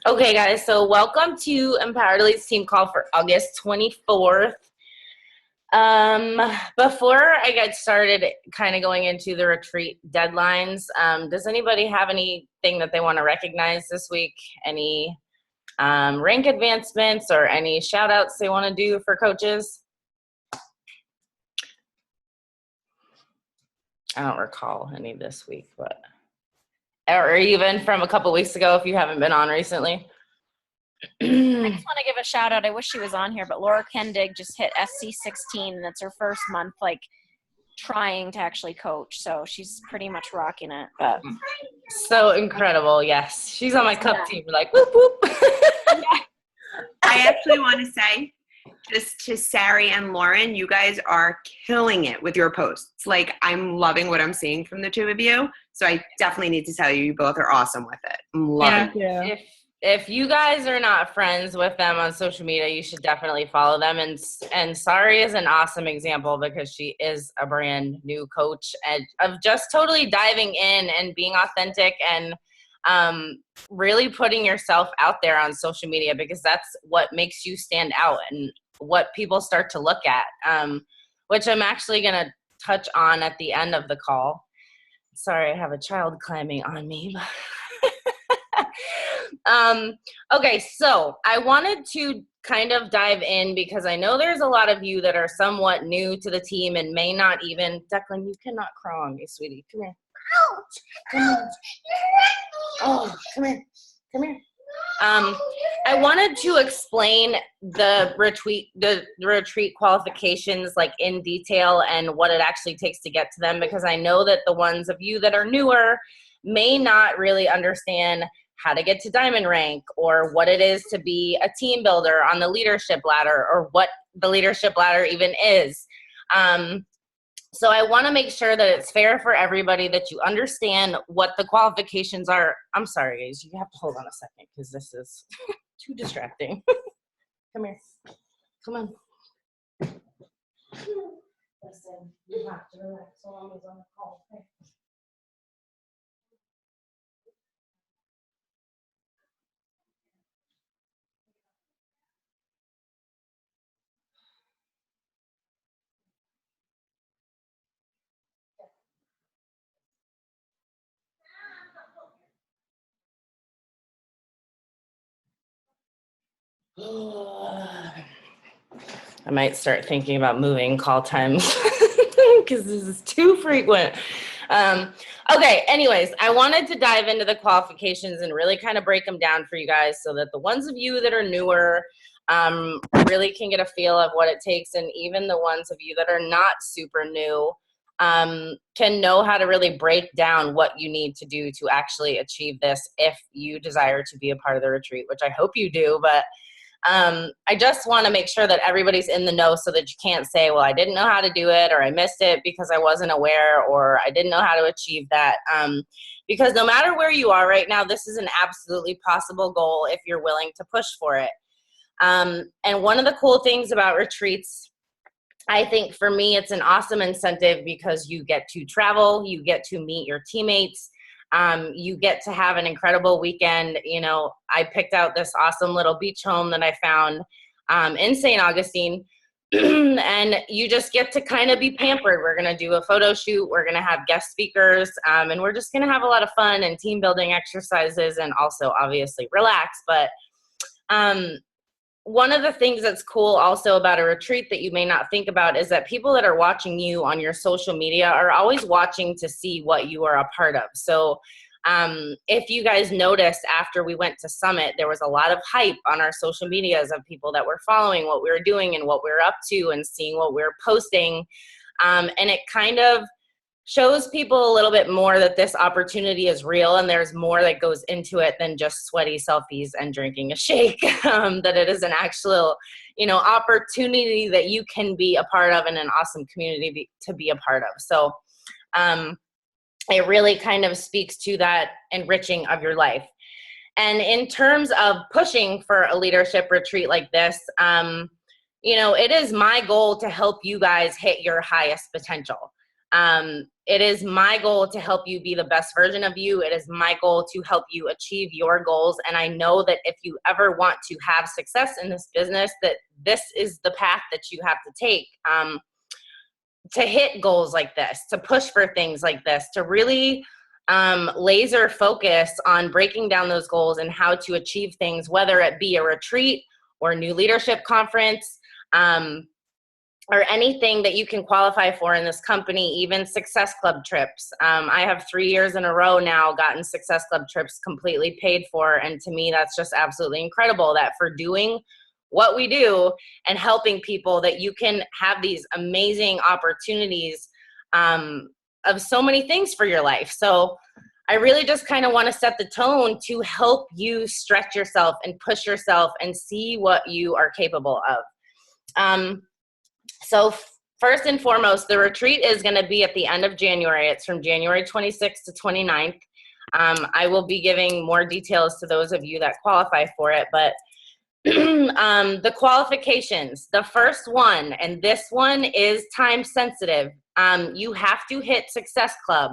Okay, guys, so welcome to Empowered Elites team call for August 24th. Before I get started kind of going into the retreat deadlines, does anybody have anything that they want to recognize this week? Any rank advancements or any shout outs they want to do for coaches? I don't recall any this week, but or even from a couple weeks ago if you haven't been on recently. I just want to give a shout out. I wish she was on here, but Laura Kendig just hit SC 16, and that's her first month trying to actually coach. So she's pretty much rocking it. But so incredible, yes. She's on my cup team. Like whoop whoop. I actually want to say, just to Sari and Lauren, you guys are killing it with your posts. Like, I'm loving what I'm seeing from the two of you. So I definitely need to tell you, you both are awesome with it. I'm loving it. If you guys are not friends with them on social media, you should definitely follow them. And Sari is an awesome example because she is a brand new coach and of just totally diving in and being authentic and really putting yourself out there on social media, because that's what makes you stand out and what people start to look at, which I'm actually going to touch on at the end of the call. Sorry, I have a child climbing on me. Okay, so I wanted to kind of dive in because I know there's a lot of you that are somewhat new to the team and may not even, Declan, you cannot crawl on me, sweetie. Come here. Come here. Oh, come here. Come here. I wanted to explain the retreat qualifications like in detail and what it actually takes to get to them, because I know that the ones of you that are newer may not really understand how to get to diamond rank or what it is to be a team builder on the leadership ladder or what the leadership ladder even is. So I want to make sure that it's fair for everybody, that you understand what the qualifications are. I'm sorry, guys. You have to hold on a second because this is too distracting. Come here. Come on. Listen, you have to relax while I'm on the call. Okay? I might start thinking about moving call times because this is too frequent. Okay, anyways, I wanted to dive into the qualifications and really kind of break them down for you guys so that the ones of you that are newer really can get a feel of what it takes, and even the ones of you that are not super new can know how to really break down what you need to do to actually achieve this if you desire to be a part of the retreat, which I hope you do, but I just want to make sure that everybody's in the know so that you can't say, well, I didn't know how to do it, or I missed it because I wasn't aware, or I didn't know how to achieve that. Because no matter where you are right now, this is an absolutely possible goal if you're willing to push for it. And one of the cool things about retreats, I think for me, it's an awesome incentive because you get to travel, you get to meet your teammates, you get to have an incredible weekend. You know, I picked out this awesome little beach home that I found in St. Augustine, and you just get to kind of be pampered. We're going to do a photo shoot. We're going to have guest speakers, and we're just going to have a lot of fun and team building exercises and also obviously relax. But one of the things that's cool also about a retreat that you may not think about is that people that are watching you on your social media are always watching to see what you are a part of. So if you guys noticed after we went to Summit, there was a lot of hype on our social medias of people that were following what we were doing and what we were up to and seeing what we were posting. And it kind of shows people a little bit more that this opportunity is real and there's more that goes into it than just sweaty selfies and drinking a shake, that it is an actual, opportunity that you can be a part of and an awesome community to be a part of. So it really kind of speaks to that enriching of your life. And in terms of pushing for a leadership retreat like this, it is my goal to help you guys hit your highest potential. It is my goal to help you be the best version of you. It is my goal to help you achieve your goals. And I know that if you ever want to have success in this business, that this is the path that you have to take, to hit goals like this, to push for things like this, to really laser focus on breaking down those goals and how to achieve things, whether it be a retreat or a new leadership conference, or anything that you can qualify for in this company, even Success Club trips. I have 3 years in a row now gotten Success Club trips completely paid for. And to me, that's just absolutely incredible that for doing what we do and helping people, that you can have these amazing opportunities of so many things for your life. So I really just kind of want to set the tone to help you stretch yourself and push yourself and see what you are capable of. So first and foremost, the retreat is going to be at the end of January. It's from January 26th to 29th. I will be giving more details to those of you that qualify for it, but the qualifications, the first one, and this one is time sensitive. You have to hit Success Club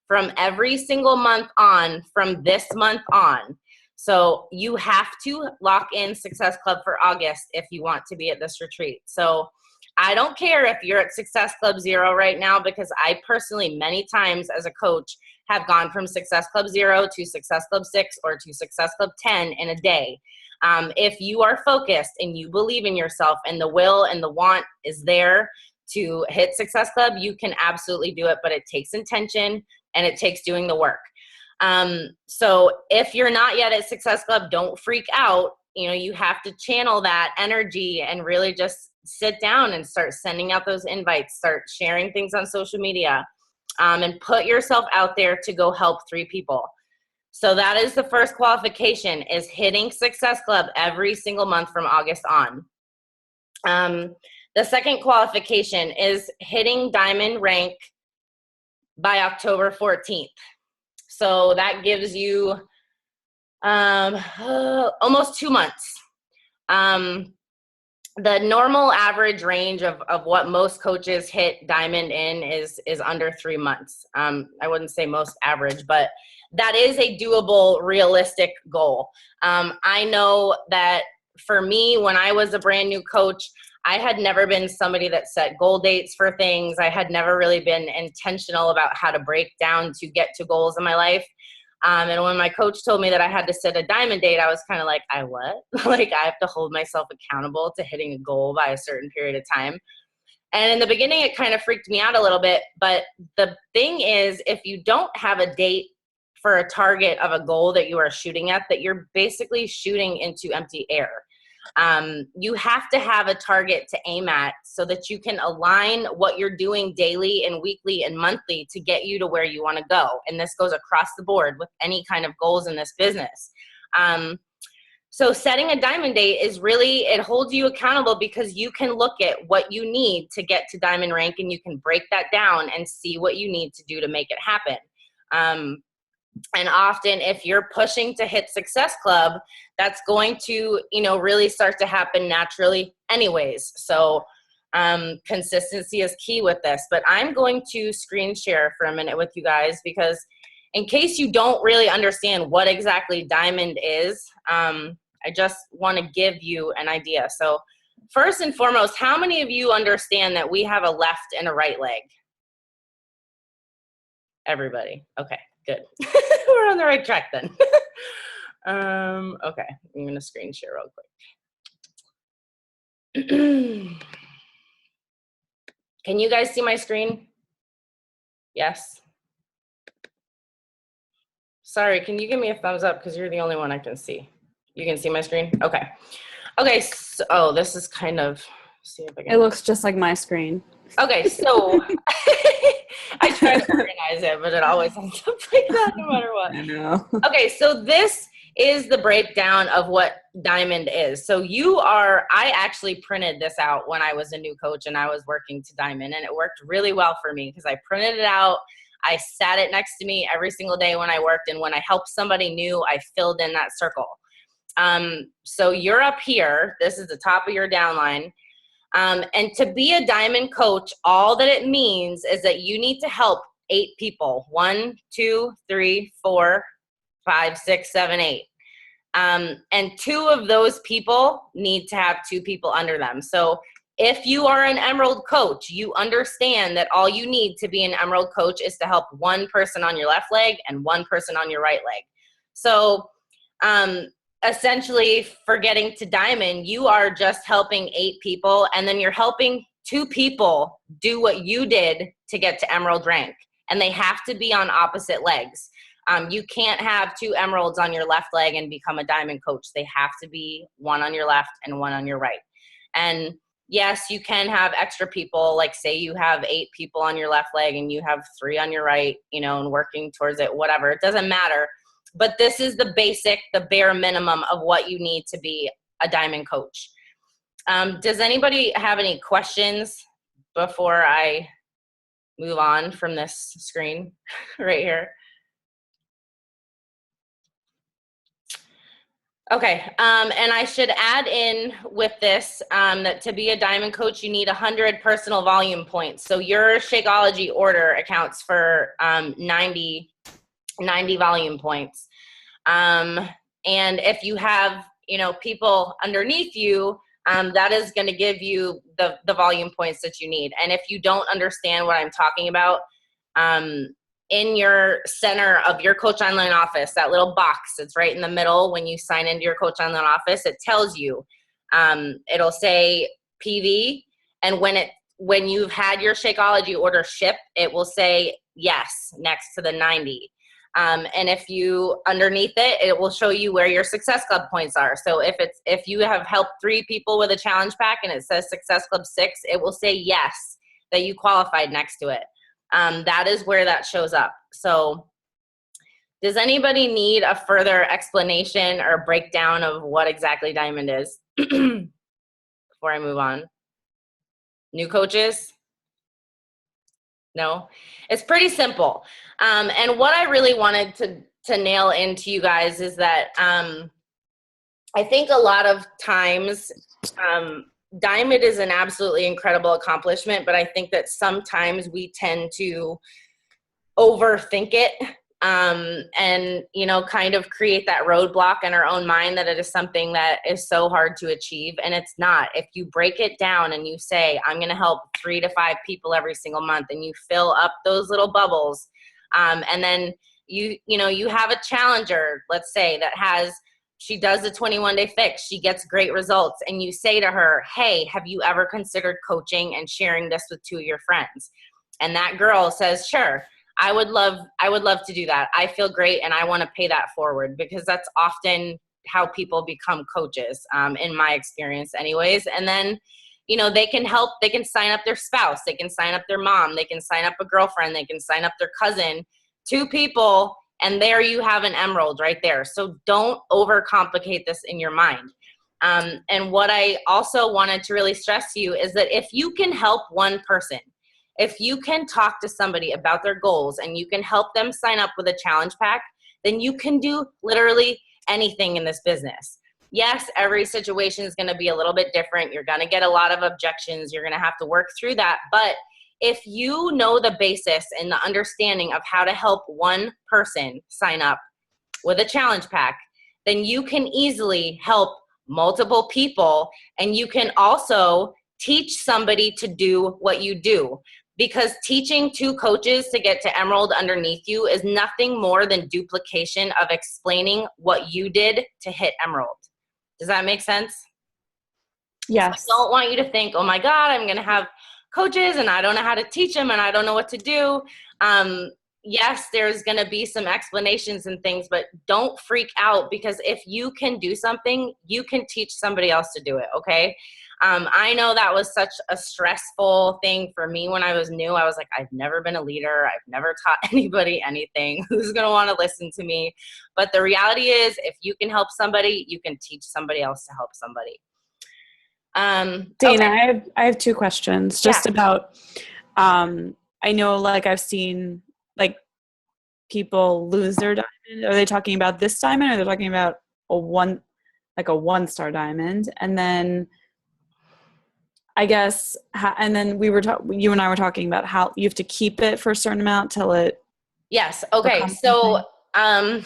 from every single month on from this month on. So you have to lock in Success Club for August if you want to be at this retreat. So I don't care if you're at Success Club 0 right now, because I personally, many times as a coach, have gone from Success Club 0 to Success Club 6 or to Success Club 10 in a day. If you are focused and you believe in yourself and the will and the want is there to hit Success Club, you can absolutely do it, but it takes intention and it takes doing the work. So if you're not yet at Success Club, don't freak out. You know, you have to channel that energy and really just sit down and start sending out those invites, start sharing things on social media, and put yourself out there to go help 3 people. So that is the first qualification, is hitting Success Club every single month from August on. The second qualification is hitting Diamond rank by October 14th. So that gives you almost 2 months. The normal average range of what most coaches hit Diamond in is under 3 months. I wouldn't say most average, but that is a doable, realistic goal. I know that for me, when I was a brand new coach, I had never been somebody that set goal dates for things. I had never really been intentional about how to break down to get to goals in my life. And when my coach told me that I had to set a Diamond date, I was kind of like, I what? Like, I have to hold myself accountable to hitting a goal by a certain period of time. And in the beginning, it kind of freaked me out a little bit. But the thing is, if you don't have a date for a target of a goal that you are shooting at, that you're basically shooting into empty air. You have to have a target to aim at so that you can align what you're doing daily and weekly and monthly to get you to where you want to go. And this goes across the board with any kind of goals in this business. So setting a Diamond date is really, it holds you accountable, because you can look at what you need to get to Diamond rank and you can break that down and see what you need to do to make it happen. And often if you're pushing to hit Success Club, that's going to, really start to happen naturally anyways. So consistency is key with this. But I'm going to screen share for a minute with you guys, because in case you don't really understand what exactly Diamond is, I just want to give you an idea. So first and foremost, how many of you understand that we have a left and a right leg? Everybody. Okay, good. We're on the right track then. Okay, I'm going to screen share real quick. Can you guys see my screen? Yes? Sorry, can you give me a thumbs up, because you're the only one I can see. You can see my screen? Okay. Okay, so, oh, this is kind of, see if I can. It looks just like my screen. Okay, so I try to organize it, but it always ends up like that no matter what. I know. Okay, so this is the breakdown of what Diamond is. So I actually printed this out when I was a new coach and I was working to Diamond, and it worked really well for me because I printed it out. I sat it next to me every single day when I worked, and when I helped somebody new, I filled in that circle. So you're up here. This is the top of your downline. And to be a diamond coach, all that it means is that you need to help 8 people. 1, 2, 3, 4, 5, 6, 7, 8. And 2 of those people need to have 2 people under them. So if you are an Emerald coach, you understand that all you need to be an Emerald coach is to help 1 person on your left leg and 1 person on your right leg. So essentially, for getting to diamond, you are just helping 8 people, and then you're helping 2 people do what you did to get to Emerald rank. And they have to be on opposite legs. You can't have 2 emeralds on your left leg and become a diamond coach. They have to be 1 on your left and 1 on your right. And yes, you can have extra people, like say you have 8 people on your left leg and you have 3 on your right, and working towards it, whatever. It doesn't matter. But this is the basic, the bare minimum of what you need to be a diamond coach. Does anybody have any questions before I move on from this screen right here? Okay, and I should add in with this that to be a diamond coach, you need 100 personal volume points. So your Shakeology order accounts for 90 volume points. And if you have, people underneath you, that is going to give you the volume points that you need. And if you don't understand what I'm talking about, in your center of your Coach Online office, that little box that's right in the middle when you sign into your Coach Online office, it tells you, it'll say PV, and when you've had your Shakeology order ship, it will say yes next to the 90. And if you underneath it, it will show you where your Success Club points are. So if you have helped 3 people with a challenge pack and it says Success Club 6, it will say yes that you qualified next to it. That is where that shows up. So does anybody need a further explanation or breakdown of what exactly diamond is before I move on? New coaches? No? It's pretty simple. And what I really wanted to nail into you guys is that I think a lot of times diamond is an absolutely incredible accomplishment, but I think that sometimes we tend to overthink it and, kind of create that roadblock in our own mind that it is something that is so hard to achieve. And it's not. If you break it down and you say, I'm going to help 3 to 5 people every single month, and you fill up those little bubbles, and then you have a challenger, let's say, she does the 21-day fix. She gets great results. And you say to her, hey, have you ever considered coaching and sharing this with 2 of your friends? And that girl says, sure, I would love to do that. I feel great and I want to pay that forward, because that's often how people become coaches, in my experience anyways. And then, they can help, they can sign up their spouse, they can sign up their mom, they can sign up a girlfriend, they can sign up their cousin, 2 people. And there you have an emerald right there. So don't overcomplicate this in your mind. And what I also wanted to really stress to you is that if you can help 1 person, if you can talk to somebody about their goals and you can help them sign up with a challenge pack, then you can do literally anything in this business. Yes, every situation is going to be a little bit different. You're going to get a lot of objections. You're going to have to work through that. But if you know the basis and the understanding of how to help 1 person sign up with a challenge pack, then you can easily help multiple people, and you can also teach somebody to do what you do. Because teaching 2 coaches to get to emerald underneath you is nothing more than duplication of explaining what you did to hit emerald. Does that make sense? Yes. So I don't want you to think, oh my God, I'm going to have coaches and I don't know how to teach them and I don't know what to do. Yes, there's going to be some explanations and things, but don't freak out, because if you can do something, you can teach somebody else to do it. Okay. I know that was such a stressful thing for me when I was new. I was like, I've never been a leader. I've never taught anybody anything. Who's going to want to listen to me? But the reality is, if you can help somebody, you can teach somebody else to help somebody. Dana, Okay. I have 2 questions just about, I know, like, I've seen like people lose their diamond. Are they talking about this diamond, or they're talking about a 1-star diamond? And then I guess, and then you and I were talking about how you have to keep it for a certain amount till it. Yes. Okay. becomes So, something.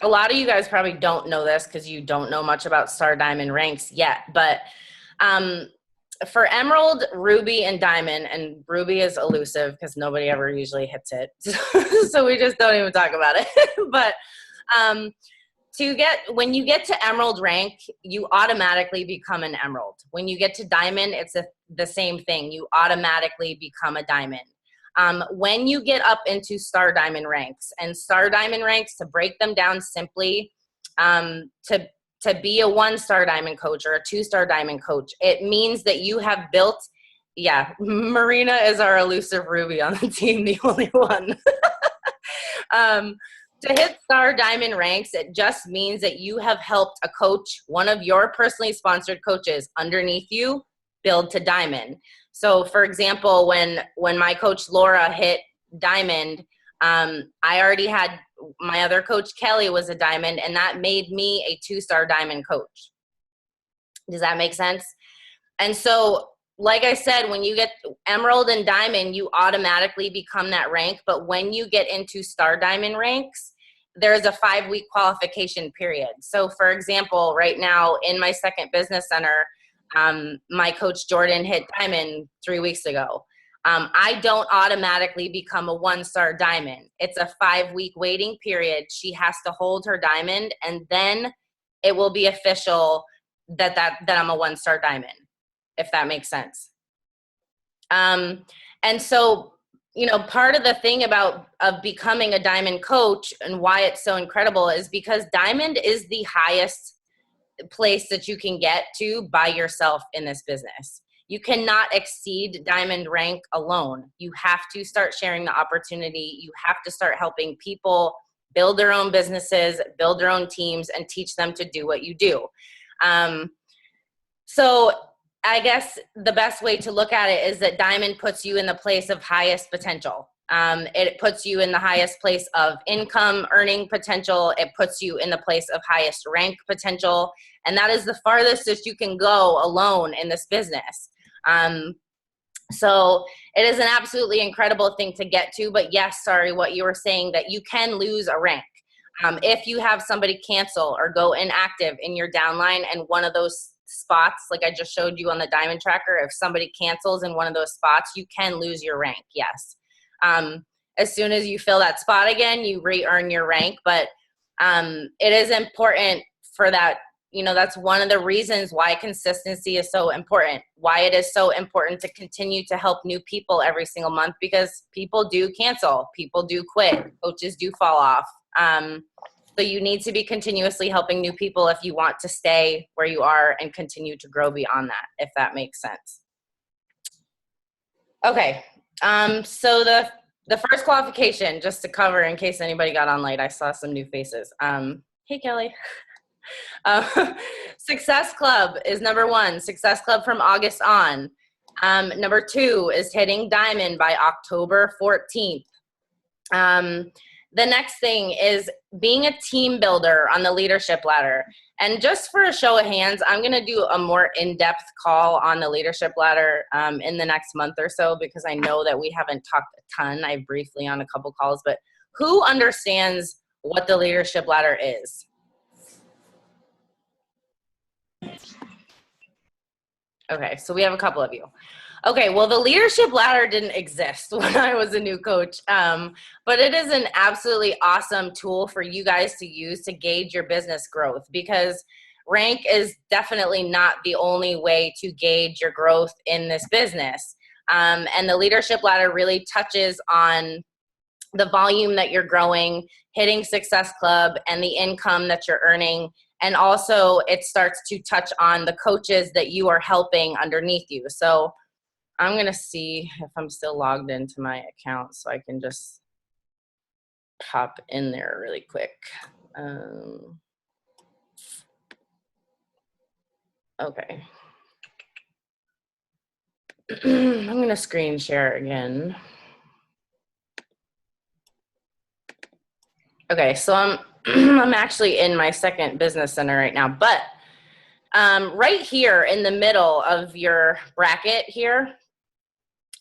a lot of you guys probably don't know this because you don't know much about Star Diamond ranks yet, but for Emerald, Ruby, and Diamond, and Ruby is elusive because nobody ever usually hits it, so we just don't even talk about it. But when you get to Emerald rank, you automatically become an Emerald. When you get to Diamond, it's the same thing. You automatically become a Diamond. When you get up into Star Diamond ranks, and Star Diamond ranks, to break them down simply, to be a 1-star diamond coach or a 2-star diamond coach, it means that you have built, yeah, Marina is our elusive Ruby on the team, the only one. To hit Star Diamond ranks, it just means that you have helped a coach, one of your personally sponsored coaches underneath you, build to Diamond. So for example, when my coach Laura hit Diamond, I already had my other coach Kelly was a Diamond, and that made me a 2-star Diamond coach. Does that make sense? And so, like I said, when you get Emerald and Diamond, you automatically become that rank. But when you get into Star Diamond ranks, there's a 5-week qualification period. So for example, right now in my second business center, my coach Jordan hit Diamond 3 weeks ago. I don't automatically become a 1-star Diamond. It's a 5-week waiting period. She has to hold her Diamond, and then it will be official that I'm a 1-star Diamond, if that makes sense. And so, part of the thing of becoming a Diamond coach and why it's so incredible is because Diamond is the highest place that you can get to by yourself in this business. You cannot exceed Diamond rank alone. You have to start sharing the opportunity. You have to start helping people build their own businesses, build their own teams, and teach them to do what you do. So I guess the best way to look at it is that Diamond puts you in the place of highest potential. It puts you in the highest place of income earning potential. It puts you in the place of highest rank potential. And that is the farthest that you can go alone in this business. So it is an absolutely incredible thing to get to. But yes, sorry, what you were saying, that you can lose a rank. If you have somebody cancel or go inactive in your downline, and one of those spots, like I just showed you on the Diamond tracker, if somebody cancels in one of those spots, you can lose your rank, yes. As soon as you fill that spot again, you re-earn your rank. But it is important for that. That's one of the reasons why consistency is so important, why it is so important to continue to help new people every single month, because people do cancel, people do quit, coaches do fall off. So you need to be continuously helping new people if you want to stay where you are and continue to grow beyond that, if that makes sense. Okay, so the first qualification, just to cover in case anybody got on late, I saw some new faces. Hey, Kelly. Success Club is number 1. Success Club from August on. Number 2 is hitting Diamond by October 14th. The next thing is being a team builder on the leadership ladder. And just for a show of hands, I'm going to do a more in-depth call on the leadership ladder in the next month or so, because I know that we haven't talked a ton. I briefly on a couple calls, but who understands what the leadership ladder is? Okay, so we have a couple of you. Okay, well, the leadership ladder didn't exist when I was a new coach, but it is an absolutely awesome tool for you guys to use to gauge your business growth, because rank is definitely not the only way to gauge your growth in this business. And the leadership ladder really touches on the volume that you're growing, hitting Success Club, and the income that you're earning. And also it starts to touch on the coaches that you are helping underneath you. So I'm going to see if I'm still logged into my account so I can just pop in there really quick. Okay. I'm going to screen share again. Okay, so I'm actually in my second business center right now, but Right here in the middle of your bracket here,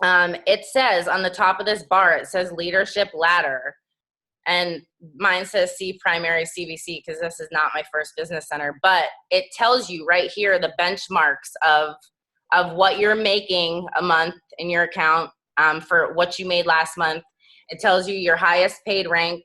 it says on the top of this bar, it says leadership ladder. And mine says C primary CVC because this is not my first business center, but it tells you right here the benchmarks of what you're making a month in your account for what you made last month. It tells you your highest paid rank.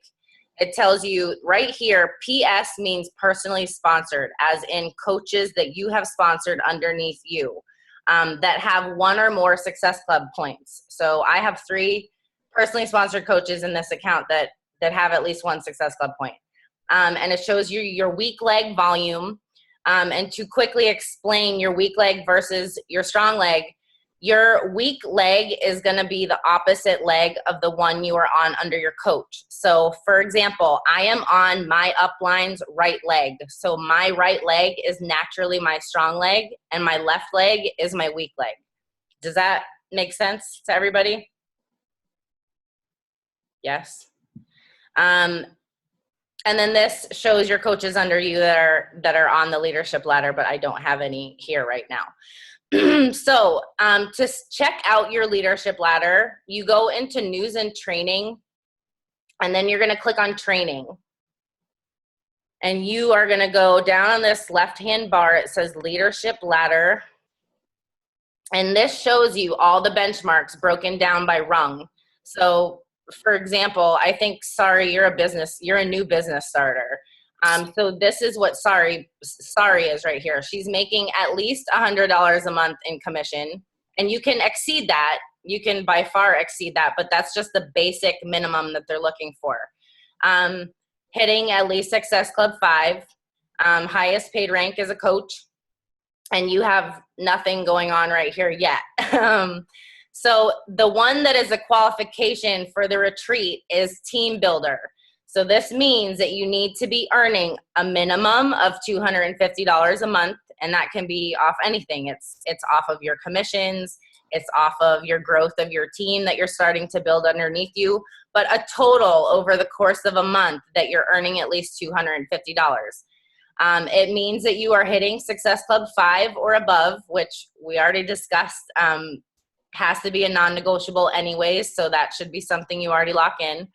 It tells you right here, PS means personally sponsored, as in coaches that you have sponsored underneath you that have one or more Success Club points. So I have 3 personally sponsored coaches in this account that have at least 1 Success Club point. And it shows you your weak leg volume. And to quickly explain your weak leg versus your strong leg, your weak leg is going to be the opposite leg of the one you are on under your coach. So for example, I am on my upline's right leg. So my right leg is naturally my strong leg and my left leg is my weak leg. Does that make sense to everybody? Yes. And then this shows your coaches under you that are on the leadership ladder, but I don't have any here right now. So to check out your leadership ladder, you go into news and training, and then you're going to click on training. And you are going to go down on this left-hand bar. It says leadership ladder. And this shows you all the benchmarks broken down by rung. So for example, I think, Sari, you're a new business starter. So this is what Sari is right here. She's making at least $100 a month in commission, and you can exceed that. You can by far exceed that, but that's just the basic minimum that they're looking for. Hitting at least Success Club 5, highest paid rank as a coach, and you have nothing going on right here yet. So the one that is a qualification for the retreat is team builder. So this means that you need to be earning a minimum of $250 a month, and that can be off anything. It's off of your commissions, it's off of your growth of your team that you're starting to build underneath you, but a total over the course of a month that you're earning at least $250. It means that you are hitting Success Club 5 or above, which we already discussed, has to be a non-negotiable anyways, so that should be something you already lock in.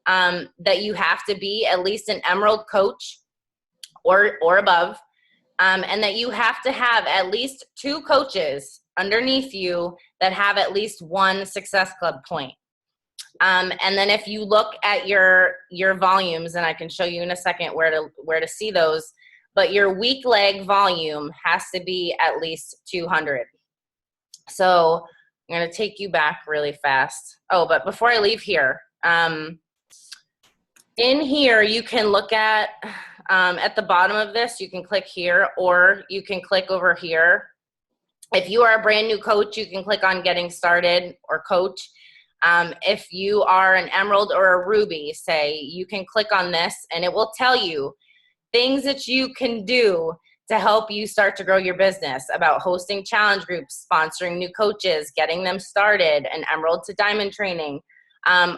That you have to be at least an Emerald coach or above, and that you have to have at least 2 coaches underneath you that have at least 1 Success Club point. And then if you look at your volumes, and I can show you in a second where to see those, but your weak leg volume has to be at least 200. So I'm going to take you back really fast. Oh, but before I leave here, in here, you can look at the bottom of this, you can click here, or you can click over here. If you are a brand new coach, you can click on getting started or coach. If you are an Emerald or a Ruby, say, you can click on this and it will tell you things that you can do to help you start to grow your business, about hosting challenge groups, sponsoring new coaches, getting them started, and Emerald to Diamond training.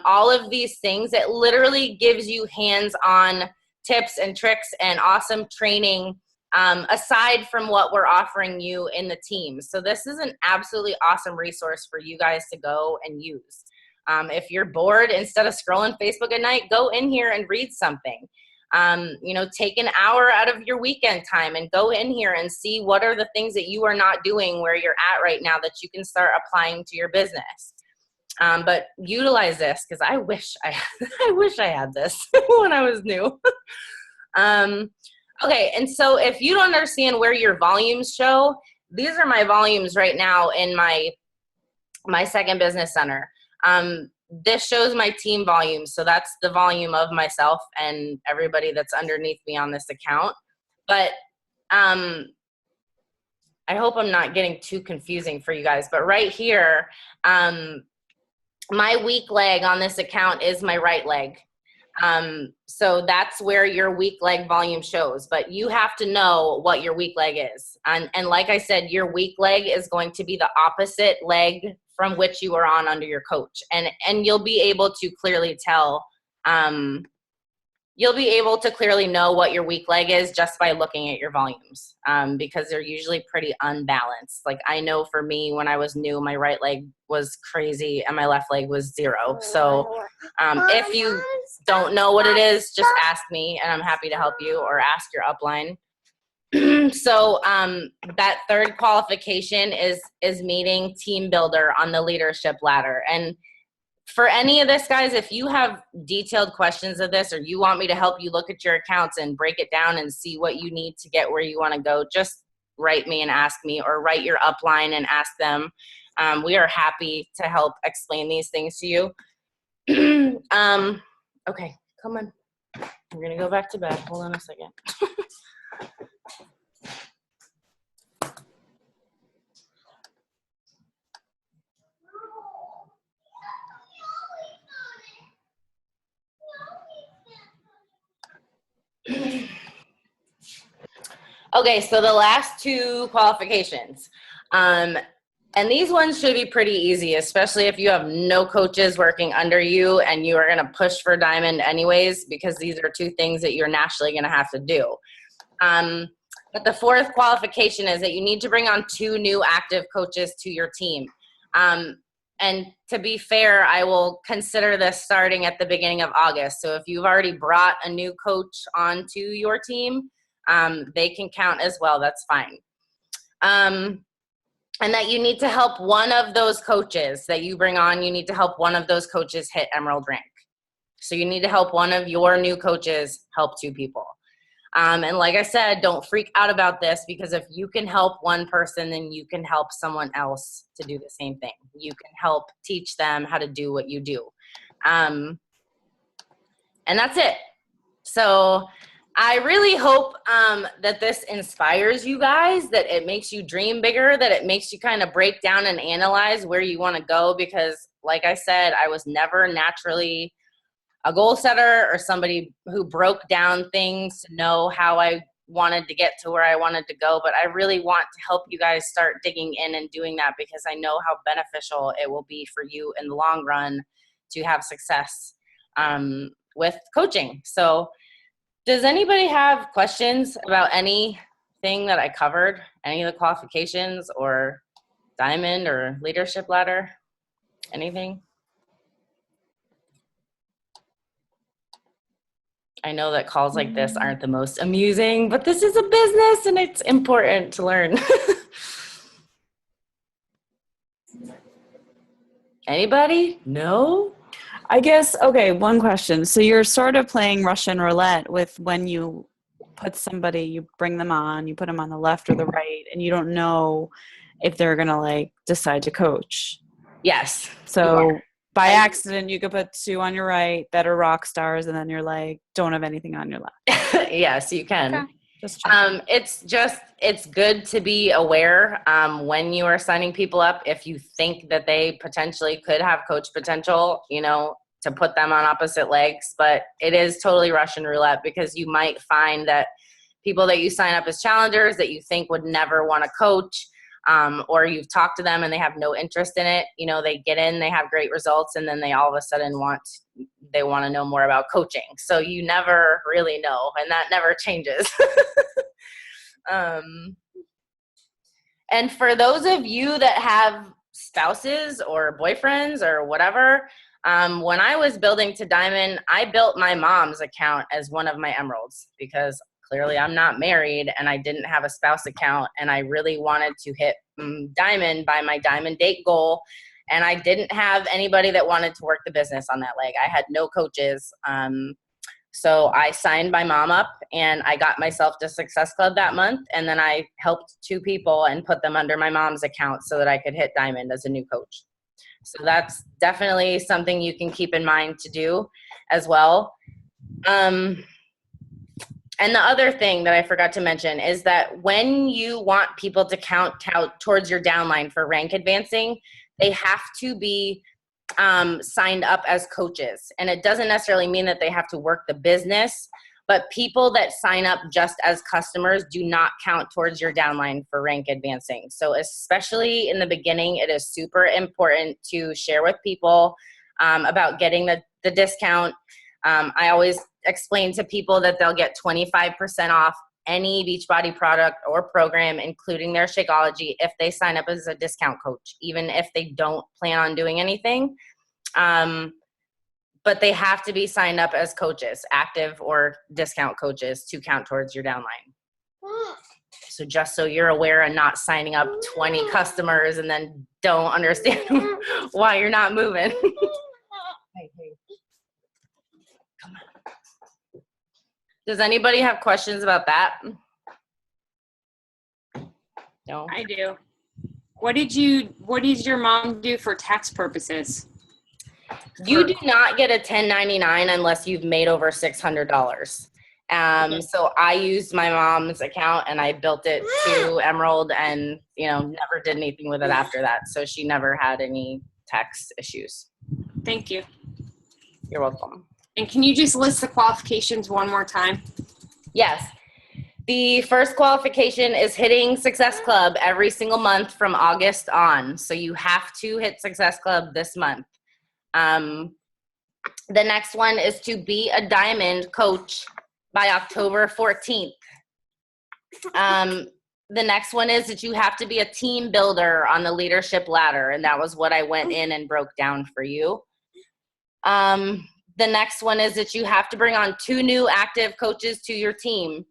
All of these things, it literally gives you hands-on tips and tricks and awesome training aside from what we're offering you in the team. So this is an absolutely awesome resource for you guys to go and use. If you're bored, instead of scrolling Facebook at night, go in here and read something. Take an hour out of your weekend time and go in here and see what are the things that you are not doing where you're at right now that you can start applying to your business. But utilize this, because I wish I had this when I was new. Okay, and so if you don't understand where your volumes show, these are my volumes right now in my second business center. This shows my team volume, so that's the volume of myself and everybody that's underneath me on this account. But I hope I'm not getting too confusing for you guys, but right here, my weak leg on this account is my right leg. So that's where your weak leg volume shows, but you have to know what your weak leg is. And like I said, your weak leg is going to be the opposite leg from which you are on under your coach. And you'll be able to clearly tell, you'll be able to clearly know what your weak leg is just by looking at your volumes, because they're usually pretty unbalanced. Like I know for me, when I was new, my right leg was crazy and my left leg was 0. So if you don't know what it is, just ask me and I'm happy to help you, or ask your upline. So that third qualification is meeting team builder on the leadership ladder. And for any of this, guys, if you have detailed questions of this, or you want me to help you look at your accounts and break it down and see what you need to get where you want to go, just write me and ask me, or write your upline and ask them. We are happy to help explain these things to you. Okay, come on. We're going to go back to bed. Hold on a second. Okay, so the last 2 qualifications. And these ones should be pretty easy, especially if you have no coaches working under you and you are going to push for diamond anyways, because these are 2 things that you're naturally going to have to do. But the 4th qualification is that you need to bring on 2 new active coaches to your team. And to be fair, I will consider this starting at the beginning of August. So if you've already brought a new coach onto your team, they can count as well. That's fine. And that you need to help one of those coaches that you bring on, you need to help one of those coaches hit Emerald rank. So you need to help one of your new coaches help 2 people. And like I said, don't freak out about this, because if you can help one person, then you can help someone else to do the same thing. You can help teach them how to do what you do. And that's it. So I really hope that this inspires you guys, that it makes you dream bigger, that it makes you kind of break down and analyze where you want to go, because like I said, I was never naturally a goal setter or somebody who broke down things to know how I wanted to get to where I wanted to go. But I really want to help you guys start digging in and doing that, because I know how beneficial it will be for you in the long run to have success with coaching. So does anybody have questions about anything that I covered? Any of the qualifications or diamond or leadership ladder? Anything? I know that calls like this aren't the most amusing, but this is a business and it's important to learn. Anybody? No? I guess, okay, one question. So you're sort of playing Russian roulette with when you put somebody, you bring them on, you put them on the left or the right, and you don't know if they're going to like decide to coach. Yes. So by accident, you could put 2 on your right that are rock stars, and then you're like, don't have anything on your left. Yes, you can. Okay. It's good to be aware when you are signing people up, if you think that they potentially could have coach potential, to put them on opposite legs. But it is totally Russian roulette, because you might find that people that you sign up as challengers that you think would never want to coach, or you've talked to them and they have no interest in it, they get in, they have great results, and then they all of a sudden want to know more about coaching. So you never really know, and that never changes. And for those of you that have spouses or boyfriends or whatever, when I was building to diamond, I built my mom's account as one of my emeralds, because clearly I'm not married and I didn't have a spouse account, and I really wanted to hit diamond by my diamond date goal. And I didn't have anybody that wanted to work the business on that leg. I had no coaches. So I signed my mom up and I got myself to Success Club that month. And then I helped 2 people and put them under my mom's account so that I could hit diamond as a new coach. So that's definitely something you can keep in mind to do as well. And the other thing that I forgot to mention is that when you want people to count towards your downline for rank advancing, they have to be signed up as coaches. And it doesn't necessarily mean that they have to work the business, but people that sign up just as customers do not count towards your downline for rank advancing. So especially in the beginning, it is super important to share with people about getting the discount. I always explain to people that they'll get 25% off any Beachbody product or program, including their Shakeology, if they sign up as a discount coach, even if they don't plan on doing anything. But they have to be signed up as coaches, active or discount coaches, to count towards your downline. So just so you're aware and not signing up 20 customers and then don't understand why you're not moving. Hey. Come on. Does anybody have questions about that? No. I do. What did your mom do for tax purposes? You do not get a 1099 unless you've made over $600. So I used my mom's account and I built it to Emerald, and never did anything with it after that. So she never had any tax issues. Thank you. You're welcome. And can you just list the qualifications one more time? Yes. The first qualification is hitting Success Club every single month from August on. So you have to hit Success Club this month. The next one is to be a diamond coach by October 14th. The next one is that you have to be a team builder on the leadership ladder, and that was what I went in and broke down for you. The next one is that you have to bring on 2 new active coaches to your team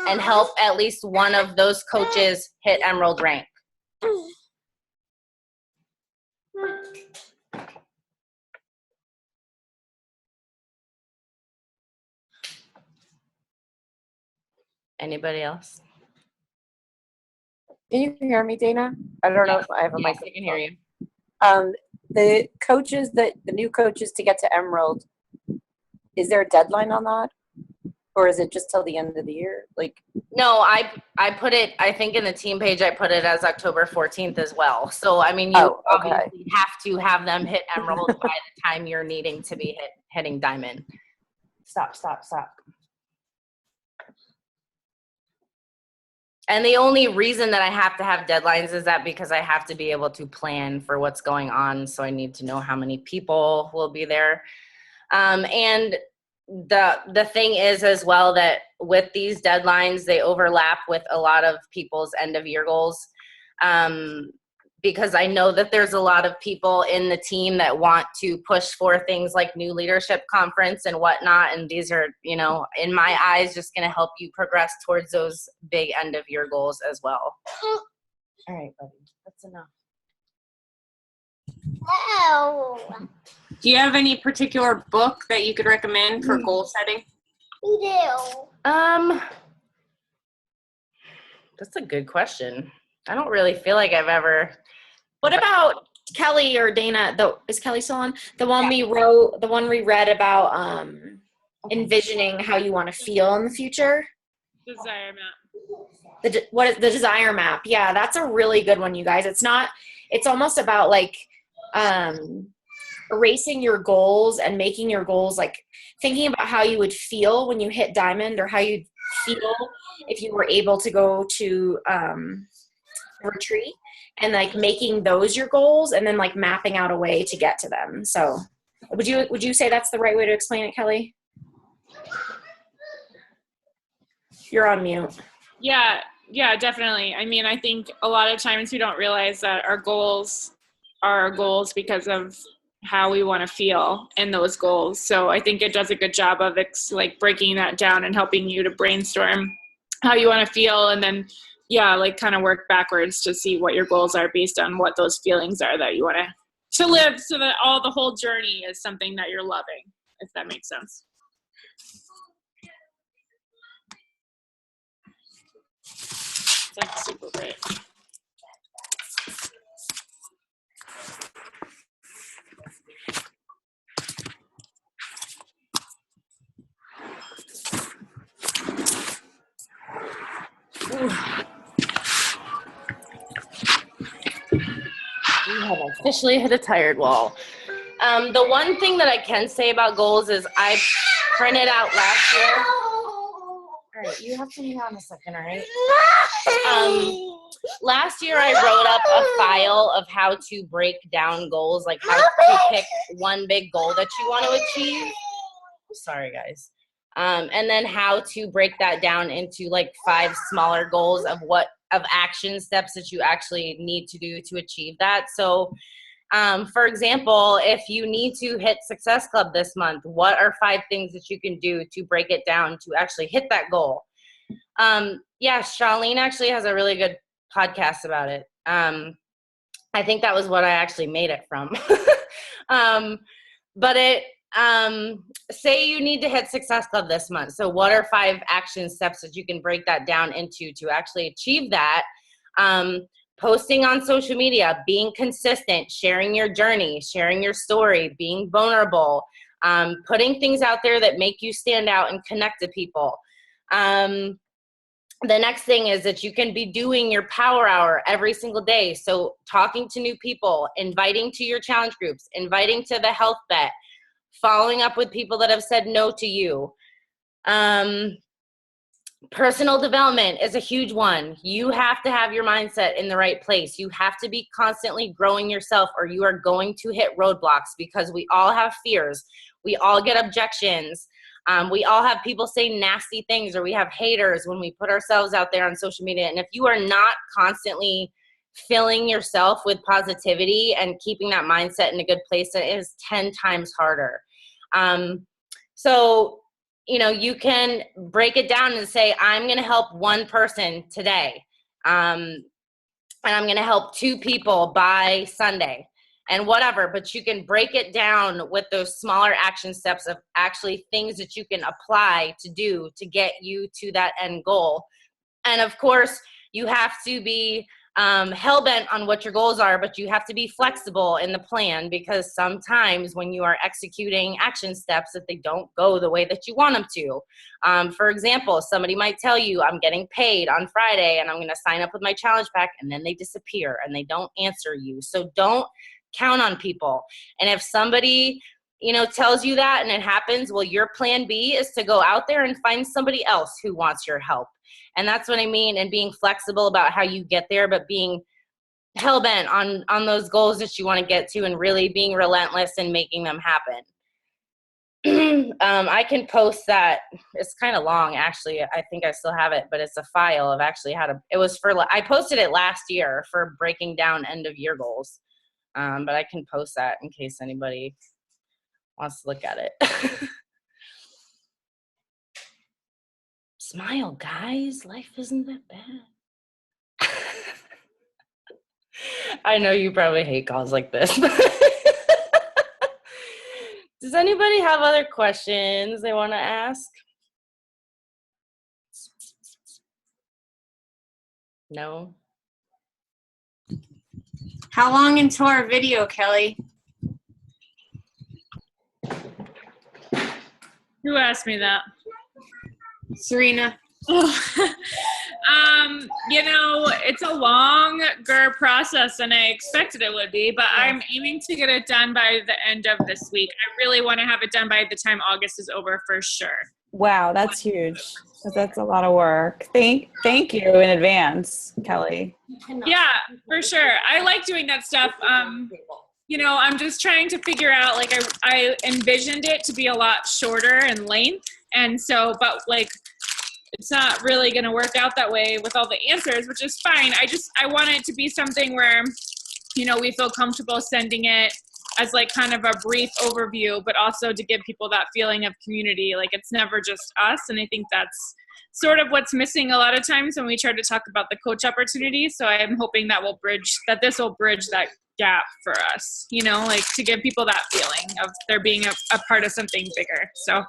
and help at least one of those coaches hit Emerald rank. Anybody else? Can you hear me, Dana? I don't know if I have a Yes, mic. I can hear you. The new coaches to get to Emerald, is there a deadline on that? Or is it just till the end of the year? No, I put it, I think in the team page, I put it as October 14th as well. So, I mean, you obviously have to have them hit Emerald by the time you're needing to be hitting Diamond. Stop. And the only reason that I have to have deadlines is that because I have to be able to plan for what's going on. So I need to know how many people will be there. And the thing is as well that with these deadlines, they overlap with a lot of people's end of year goals. Because I know that there's a lot of people in the team that want to push for things like new leadership conference and whatnot. And these are, in my eyes, just going to help you progress towards those big end of year goals as well. All right, buddy, that's enough. Do you have any particular book that you could recommend for goal setting? That's a good question. I don't really feel like I've ever. What about Kelly or Dana? Is Kelly still on? The one we read about envisioning how you want to feel in the future. Desire map. What is the desire map? Yeah, that's a really good one, you guys. It's almost about erasing your goals and making your goals thinking about how you would feel when you hit diamond, or how you'd feel if you were able to go to retreat, and making those your goals, and then mapping out a way to get to them. So would you say that's the right way to explain it, Kelly? You're on mute. Yeah, definitely. I mean, I think a lot of times we don't realize that our goals are our goals because of how we want to feel in those goals. So I think it does a good job of breaking that down and helping you to brainstorm how you want to feel, and then kind of work backwards to see what your goals are based on what those feelings are that you want to live, so that the whole journey is something that you're loving, if that makes sense. That's super great. We have officially hit a tired wall. The one thing that I can say about goals is I printed out last year. All right, you have to hang on a second, all right? Last year I wrote up a file of how to break down goals, how to pick one big goal that you want to achieve. Sorry, guys. And then how to break that down into like 5 smaller goals of action steps that you actually need to do to achieve that. So for example, if you need to hit Success Club this month, what are 5 things that you can do to break it down to actually hit that goal? Yeah, Charlene actually has a really good podcast about it. I think that was what I actually made it from. But say you need to hit Success Club this month. So what are 5 action steps that you can break that down into to actually achieve that? Posting on social media, being consistent, sharing your journey, sharing your story, being vulnerable, putting things out there that make you stand out and connect to people. The next thing is that you can be doing your power hour every single day. So talking to new people, inviting to your challenge groups, inviting to the health bet, following up with people that have said no to you. Personal development is a huge one. You have to have your mindset in the right place. You have to be constantly growing yourself, or you are going to hit roadblocks, because we all have fears. We all get objections. We all have people say nasty things, or we have haters when we put ourselves out there on social media. And if you are not constantly filling yourself with positivity and keeping that mindset in a good place, it is 10 times harder. So, you know, you can break it down and say, I'm going to help 1 person today. And I'm going to help 2 people by Sunday, and whatever. But you can break it down with those smaller action steps of actually things that you can apply to do to get you to that end goal. And of course, you have to be hell-bent on what your goals are, but you have to be flexible in the plan, because sometimes when you are executing action steps, that they don't go the way that you want them to. For example, somebody might tell you, I'm getting paid on Friday and I'm going to sign up with my challenge pack, and then they disappear and they don't answer you. So don't count on people. And if somebody, you know, tells you that and it happens, well, your plan B is to go out there and find somebody else who wants your help. And that's what I mean, and being flexible about how you get there, but being hell-bent on those goals that you want to get to, and really being relentless and making them happen. I can post that. It's kind of long, actually. I think I still have it, but it's a file of actually I posted it last year for breaking down end of year goals. But I can post that in case anybody wants to look at it. Smile, guys. Life isn't that bad. I know you probably hate calls like this. Does anybody have other questions they want to ask? No? How long until our video, Kelly? Who asked me that? Serena. You know, it's a longer process than I expected it would be, but I'm aiming to get it done by the end of this week. I really want to have it done by the time August is over for sure. Wow, that's huge. 'Cause that's a lot of work. Thank you in advance, Kelly. Yeah, for sure. I like doing that stuff. You know, I'm just trying to figure out, like, I envisioned it to be a lot shorter in length. And so, but like, it's not really going to work out that way with all the answers, which is fine. I want it to be something where, you know, we feel comfortable sending it as like kind of a brief overview, but also to give people that feeling of community. Like, it's never just us. And I think that's sort of what's missing a lot of times when we try to talk about the coach opportunity. So I'm hoping that this will bridge that gap for us, you know, like to give people that feeling of there being a part of something bigger. So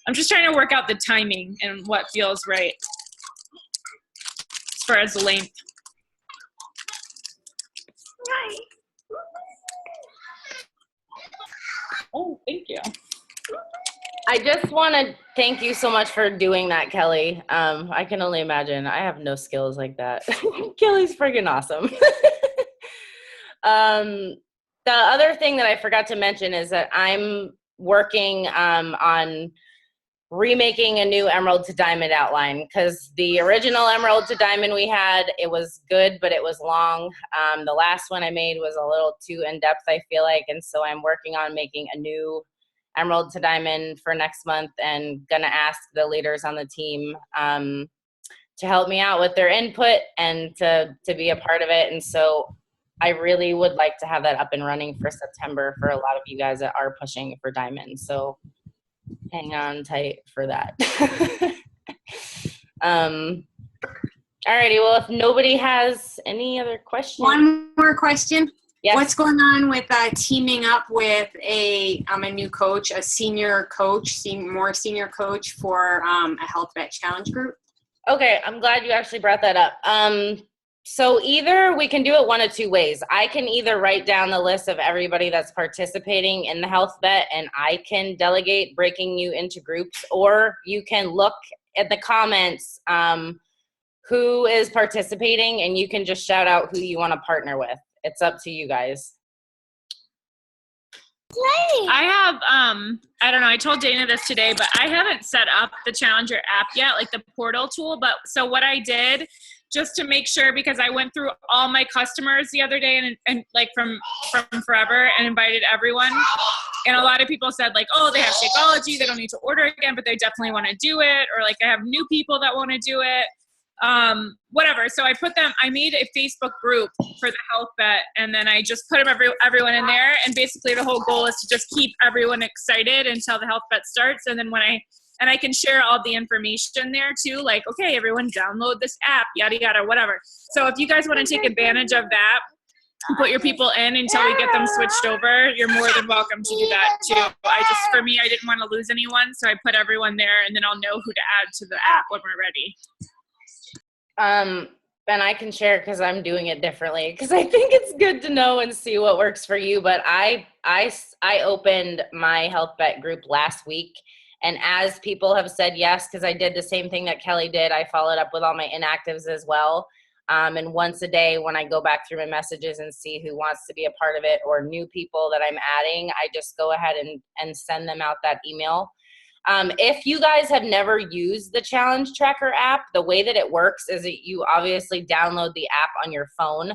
I'm just trying to work out the timing and what feels right as far as length. Right. Oh, thank you. I just want to thank you so much for doing that, Kelly. I can only imagine. I have no skills like that. Kelly's friggin' awesome. The other thing that I forgot to mention is that I'm working on remaking a new Emerald to Diamond outline, because the original Emerald to Diamond we had, it was good, but it was long. The last one I made was a little too in-depth, I feel like, and so I'm working on making a new Emerald to Diamond for next month, and gonna ask the leaders on the team to help me out with their input and to be a part of it. And so I really would like to have that up and running for September for a lot of you guys that are pushing for Diamond. So hang on tight for that. Alrighty, well, if nobody has any other questions. One more question. Yes. What's going on with teaming up with a new coach, a senior coach, more senior coach for a Health Vet Challenge group? Okay, I'm glad you actually brought that up. So either we can do it one of two ways. I can either write down the list of everybody that's participating in the Health Vet, and I can delegate breaking you into groups, or you can look at the comments who is participating, and you can just shout out who you want to partner with. It's up to you guys. I have, I don't know, I told Dana this today, but I haven't set up the Challenger app yet, like the portal tool. But so what I did, just to make sure, because I went through all my customers the other day and like from forever and invited everyone. And a lot of people said like, oh, they have Shakeology, they don't need to order again, but they definitely want to do it. Or like I have new people that want to do it. Whatever. So I made a Facebook group for the Health Vet, and then I just put everyone in there. And basically the whole goal is to just keep everyone excited until the Health Vet starts. And then I can share all the information there too, like, okay, everyone download this app, yada, yada, whatever. So if you guys want to take advantage of that, put your people in until we get them switched over, you're more than welcome to do that too. For me, I didn't want to lose anyone. So I put everyone there, and then I'll know who to add to the app when we're ready. And I can share because I'm doing it differently, because I think it's good to know and see what works for you. But I opened my Health Vet group last week, and as people have said yes, because I did the same thing that Kelly did, I followed up with all my inactives as well. And once a day when I go back through my messages and see who wants to be a part of it or new people that I'm adding, I just go ahead and send them out that email. If you guys have never used the Challenge Tracker app, the way that it works is that you obviously download the app on your phone,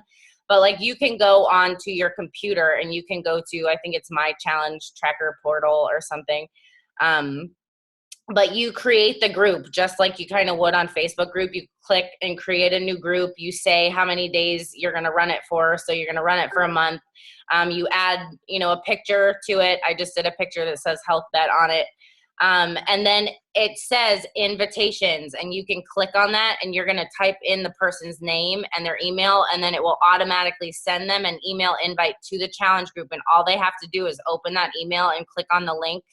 but like you can go onto your computer and you can go to, I think it's My Challenge Tracker portal or something. But you create the group just like you kind of would on Facebook group. You click and create a new group. You say how many days you're going to run it for. So you're going to run it for a month. You add, a picture to it. I just did a picture that says Health Vet on it. And then it says invitations, and you can click on that, and you're going to type in the person's name and their email, and then it will automatically send them an email invite to the challenge group. And all they have to do is open that email and click on the link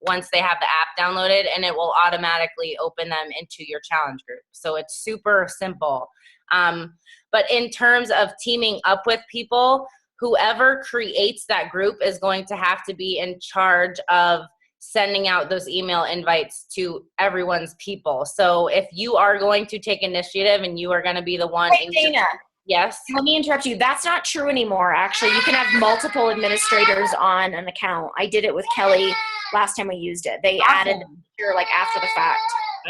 once they have the app downloaded, and it will automatically open them into your challenge group. So it's super simple. But in terms of teaming up with people, whoever creates that group is going to have to be in charge of sending out those email invites to everyone's people. So if you are going to take initiative and you are going to be the one. Wait, Dana. Yes. Let me interrupt you. That's not true anymore, actually. You can have multiple administrators on an account. I did it with Kelly last time we used it. They added the feature like after the fact.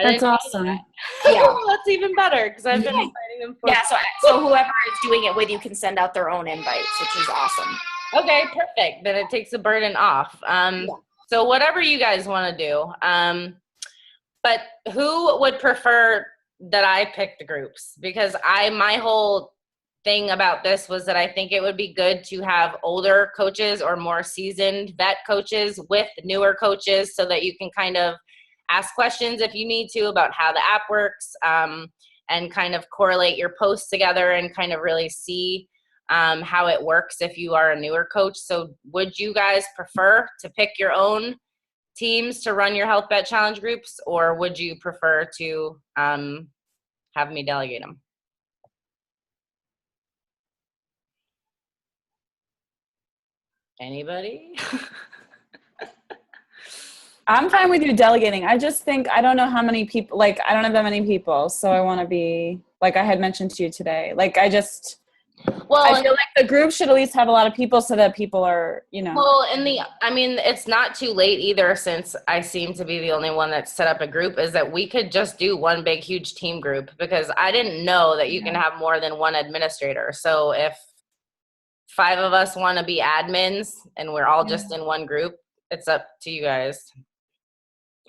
That's awesome. Yeah. Oh, that's even better because I've been inviting them for. Yeah, so whoever is doing it with you can send out their own invites, which is awesome. Okay, perfect. Then it takes the burden off. So whatever you guys want to do. But who would prefer that I pick the groups? Because my whole thing about this was that I think it would be good to have older coaches or more seasoned vet coaches with newer coaches so that you can kind of ask questions if you need to about how the app works, and kind of correlate your posts together and kind of really see how it works if you are a newer coach. So would you guys prefer to pick your own teams to run your Health Vet Challenge groups, or would you prefer to have me delegate them? Anybody? I'm fine with you delegating. I just think I don't know how many people, like I don't have that many people, so I want to be, like I had mentioned to you today, like I feel like the group should at least have a lot of people so that people are, Well, it's not too late either, since I seem to be the only one that's set up a group, is that we could just do one big, huge team group, because I didn't know that you can have more than one administrator. So if 5 of us want to be admins and we're all just in one group, It's up to you guys.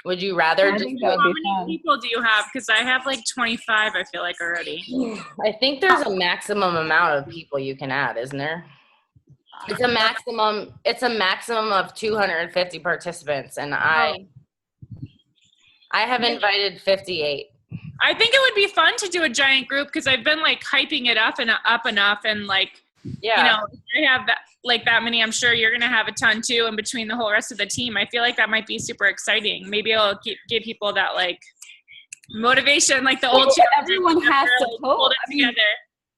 Would you rather I just think do that it? would How be many fun. people do you have? Because I have like 25, I feel like, already. I think there's a maximum amount of people you can add, isn't there? It's a maximum of 250 participants, and I have invited 58. I think it would be fun to do a giant group because I've been like hyping it up enough and like, Yeah. you know, I have that like that many. I'm sure you're gonna have a ton too, and between the whole rest of the team, I feel like that might be super exciting. Maybe it'll give people that like motivation, like the old. Everyone has to hold post. it together.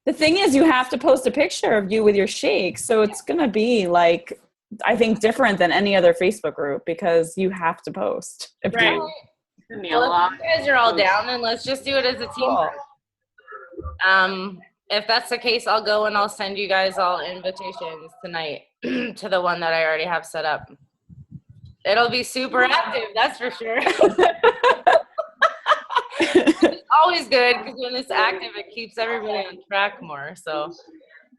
The thing is, you have to post a picture of you with your shakes, so it's gonna be like, I think, different than any other Facebook group because you have to post. If Right. you- It's gonna be a Well, lot. if you guys are all down, then let's just do it as a team. If that's the case, I'll go and I'll send you guys all invitations tonight to the one that I already have set up. It'll be super active, that's for sure. It's always good because when it's active, it keeps everybody on track more. So,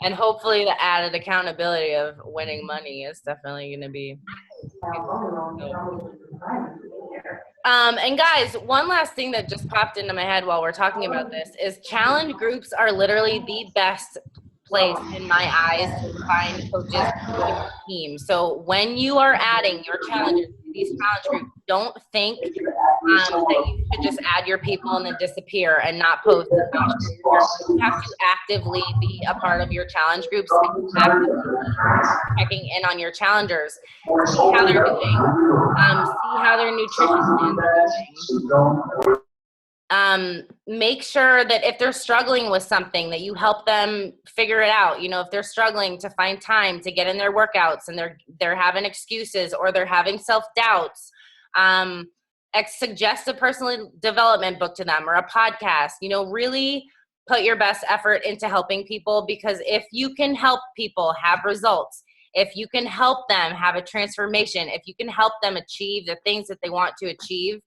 and hopefully the added accountability of winning money is definitely going to be. And guys, one last thing that just popped into my head while we're talking about this is challenge groups are literally the best place in my eyes to find coaches to join your team. So when you are adding your challengers to these challenge groups, don't think that you should just add your people and then disappear and not post and not share. You have to actively be a part of your challenge groups and actively checking in on your challengers, see how they're doing, see how their nutrition plans are doing. Make sure that if they're struggling with something that you help them figure it out. You know, if they're struggling to find time to get in their workouts and they're having excuses or they're having self-doubts, suggest a personal development book to them or a podcast. You know, really put your best effort into helping people, because if you can help people have results, if you can help them have a transformation, if you can help them achieve the things that they want to achieve,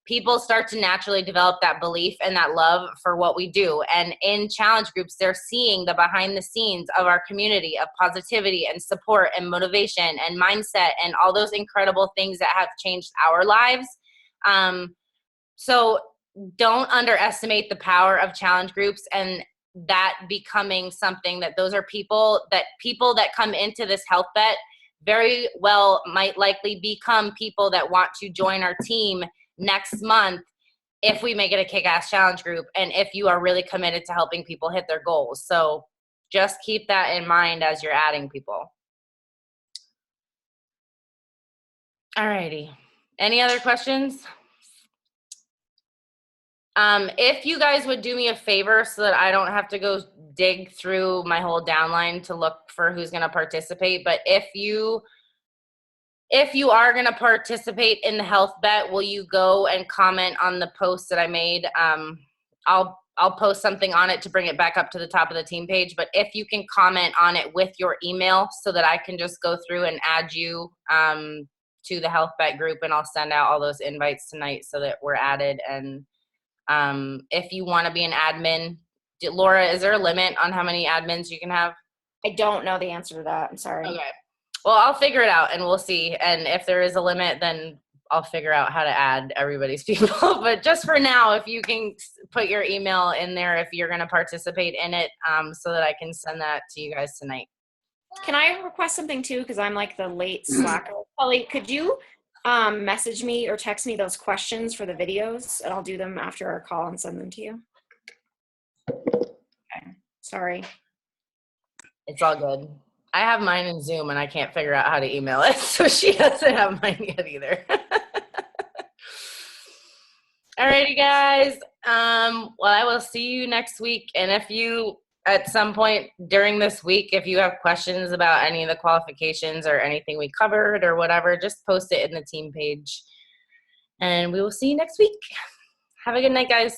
people start to naturally develop that belief and that love for what we do. And in challenge groups, they're seeing the behind the scenes of our community of positivity and support and motivation and mindset and all those incredible things that have changed our lives. So don't underestimate the power of challenge groups and that becoming something that those are people that come into this health bet very well might likely become people that want to join our team next month if we make it a kick-ass challenge group and if you are really committed to helping people hit their goals. So just keep that in mind as you're adding people. Alrighty. Any other questions? If you guys would do me a favor so that I don't have to go dig through my whole downline to look for who's going to participate, but if you are going to participate in the health bet, will you go and comment on the post that I made? I'll post something on it to bring it back up to the top of the team page, but if you can comment on it with your email so that I can just go through and add you to the health bet group, and I'll send out all those invites tonight so that we're added. And if you want to be an admin, Laura, is there a limit on how many admins you can have? I don't know the answer to that. I'm sorry. Okay. Well, I'll figure it out and we'll see. And if there is a limit, then I'll figure out how to add everybody's people. But just for now, if you can put your email in there if you're going to participate in it, so that I can send that to you guys tonight. Can I request something too? Because I'm like the late slacker. Polly, could you message me or text me those questions for the videos, and I'll do them after our call and send them to you? Okay. Sorry. It's all good. I have mine in Zoom and I can't figure out how to email it, so she doesn't have mine yet either. Alrighty, guys. Well, I will see you next week. And if you, at some point during this week, if you have questions about any of the qualifications or anything we covered or whatever, just post it in the team page. And we will see you next week. Have a good night, guys.